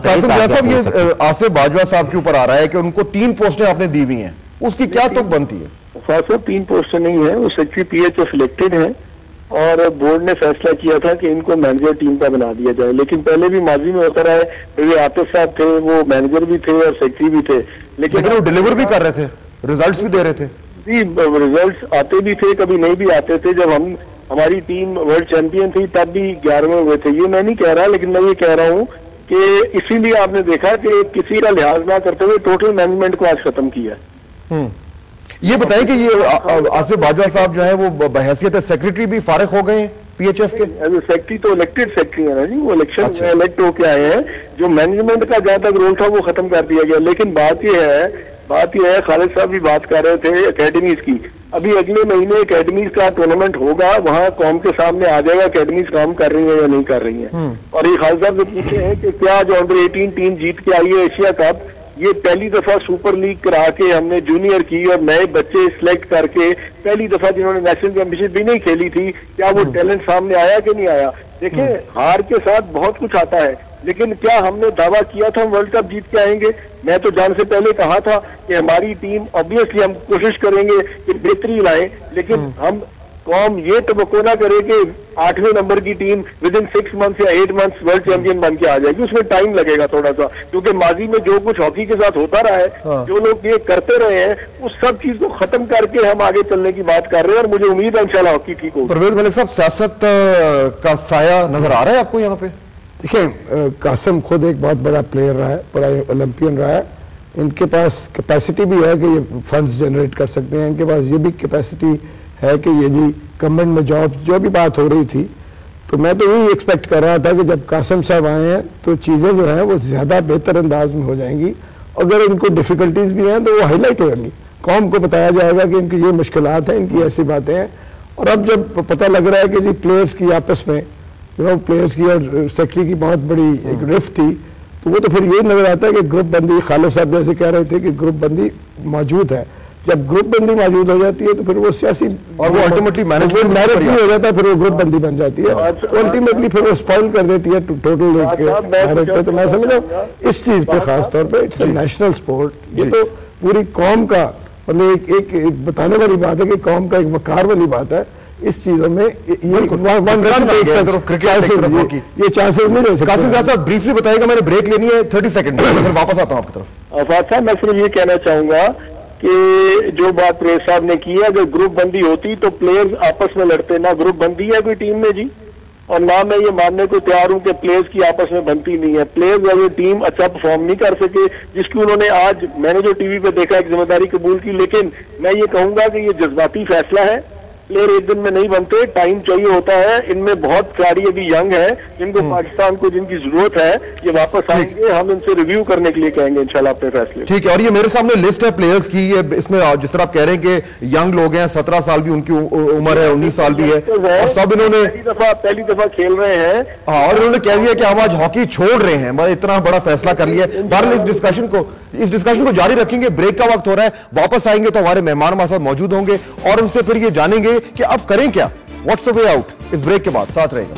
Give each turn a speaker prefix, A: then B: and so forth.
A: कासिम साहब, ये आसिफ बाजवा साहब के ऊपर आ रहा है कि उनको 3 पोस्टें आपने दी हुई हैं, उसकी क्या तुक बनती है?
B: साहब 3 पोस्टें नहीं है, वो सेक्रेटरी पीएचओ सिलेक्टेड है और बोर्ड ने फैसला किया था कि इनको मैनेजर टीम का बना दिया जाए। लेकिन पहले भी माजी में होता रहा है, ये आतिफ साहब थे, वो मैनेजर भी थे और सेक्रेटरी भी थे, लेकिन वो डिलीवर भी कर रहे थे, रिजल्ट्स भी दे रहे थे जी। रिजल्ट्स आते भी थे, कभी नहीं भी आते थे। जब हमारी टीम वर्ल्ड चैंपियन थी तब भी 11वें हुए थे। ये मैं नहीं कह रहा, लेकिन मैं ये कह रहा हूँ कि इसीलिए आपने देखा कि किसी का लिहाज ना करते हुए टोटल मैनेजमेंट को आज खत्म किया।
A: ये बताइए कि ये आसिफ बाजवा साहब जो है वो बहैसियत सेक्रेटरी भी फारिग हो गए हैं पीएचएफ के?
B: सेक्रेटरी तो इलेक्टेड सेक्रेटरी है ना जी, वो इलेक्शन में इलेक्ट होके आए हैं। जो मैनेजमेंट का जहां तक रोल था वो खत्म कर दिया गया। लेकिन बात यह है, खालिद साहब भी बात कर रहे थे एकेडमीज की। अभी अगले महीने एकेडमीज का टूर्नामेंट होगा, वहाँ कौम के सामने आ जाएगा एकेडमीज काम कर रही है या नहीं कर रही है। और ये खालिद साहब से पूछे हैं कि क्या जो अंडर 18 टीम जीत के आई है एशिया कप, ये पहली दफा सुपर लीग करा के हमने जूनियर की और नए बच्चे सिलेक्ट करके पहली दफा जिन्होंने नेशनल चैंपियनशिप भी नहीं खेली थी, क्या वो टैलेंट सामने आया कि नहीं आया? देखिए, हार के साथ बहुत कुछ आता है, लेकिन क्या हमने दावा किया था हम वर्ल्ड कप जीत के आएंगे? मैं तो जाने से पहले कहा था कि हमारी टीम ऑब्वियसली हम कोशिश करेंगे कि बेहतरी लाएं, लेकिन हम कौम ये तवक्को ना करे कि 8वें नंबर की टीम विद इन 6 मंथ्स या 8 मंथ्स वर्ल्ड चैंपियन बन के आ जाएगी। उसमें टाइम लगेगा थोड़ा सा, क्योंकि माजी में जो कुछ हॉकी के साथ होता रहा है, जो लोग ये करते रहे हैं, उस सब चीज को खत्म करके हम आगे चलने की बात कर रहे हैं और मुझे उम्मीद है इंशाल्लाह हॉकी ठीक होगी।
A: परवेज मलिक साहब, सियासत का साया नजर आ रहा है आपको यहाँ पे?
C: देखिए, कासिम खुद एक बहुत बड़ा प्लेयर रहा है, बड़ा ओलंपियन रहा है। इनके पास कैपेसिटी भी है कि ये फंड्स जनरेट कर सकते हैं। इनके पास ये भी कैपेसिटी है कि ये जी गवर्नमेंट में जॉब जो भी बात हो रही थी, तो मैं तो यही एक्सपेक्ट कर रहा था कि जब कासिम साहब आए हैं तो चीज़ें जो हैं वो ज़्यादा बेहतर अंदाज में हो जाएंगी। अगर इनको डिफ़िकल्टीज़ भी हैं तो वो हाईलाइट होंगी, कौम को बताया जाएगा कि इनकी ये मुश्किलात हैं, इनकी ऐसी बातें हैं। और अब जब पता लग रहा है कि जी प्लेयर्स की आपस में प्लेयर्स की और सेक्रेटरी की बहुत बड़ी एक रिफ्ट थी, तो वो तो फिर ये नजर आता है कि ग्रुप बंदी, खालिद साहब जैसे कह रहे थे कि ग्रुप बंदी मौजूद है। जब ग्रुप बंदी मौजूद हो जाती है तो फिर वो सियासी और वो अल्टीमेटली मैनेजमेंट मेरिट भी हो जाता है, फिर वो ग्रुप बंदी बन जाती है, तो अल्टीमेटली फिर वो स्पॉइल कर देती है टोटल मेरिट पे। तो मैं समझ रहा हूँ इस चीज पे खास तौर पे इट्स ए नेशनल स्पोर्ट, ये तो पूरी कौम का मतलब एक बताने वाली बात है कि कौम का एक वकार वाली बात है। इस चीजों में ये चांसेस नहीं रह सकते।
A: कासिम साहब ब्रीफली बताइएगा, मैंने ब्रेक लेनी है 30 सेकंड में, फिर वापस आता हूँ आपकी तरफ।
B: आफाद साहब, मैं सिर्फ ये कहना चाहूंगा कि जो बात प्रेस साहब ने की है, अगर ग्रुप बंदी होती तो प्लेयर्स आपस में लड़ते, ना ग्रुप बंदी है कोई टीम में जी, और ना मैं ये मानने को तैयार हूं कि प्लेयर्स की आपस में बनती नहीं है। प्लेयर्स और ये टीम अच्छा परफॉर्म नहीं कर सके, जिसकी उन्होंने आज मैंने जो टीवी पे देखा एक जिम्मेदारी कबूल की। लेकिन मैं ये कहूंगा कि ये जज्बाती फैसला है, प्लेयर एक दिन में नहीं बनते, टाइम चाहिए होता है। इनमें बहुत खिलाड़ी अभी यंग है, जिनको पाकिस्तान को जिनकी जरूरत है, ये वापस आएंगे, हम इनसे रिव्यू करने के लिए कहेंगे इंशाल्लाह अपने फैसले।
A: ठीक है, और ये मेरे सामने लिस्ट है प्लेयर्स की, इसमें जिस तरह आप कह रहे हैं कि यंग लोग हैं, 17 साल भी उनकी उम्र है, 19 साल भी है, और सब इन्होंने
B: पहली दफा खेल रहे हैं।
A: हाँ, और इन्होंने कह दिया कि हम आज हॉकी छोड़ रहे हैं, इतना बड़ा फैसला कर लिया। बहरहाल इस डिस्कशन को जारी रखेंगे। ब्रेक का वक्त हो रहा है, वापस आएंगे तो हमारे मेहमान हमारे साथ मौजूद होंगे और उनसे फिर ये जानेंगे कि अब करें क्या, व्हाट्स द वे आउट। इस ब्रेक के बाद साथ रहेगा।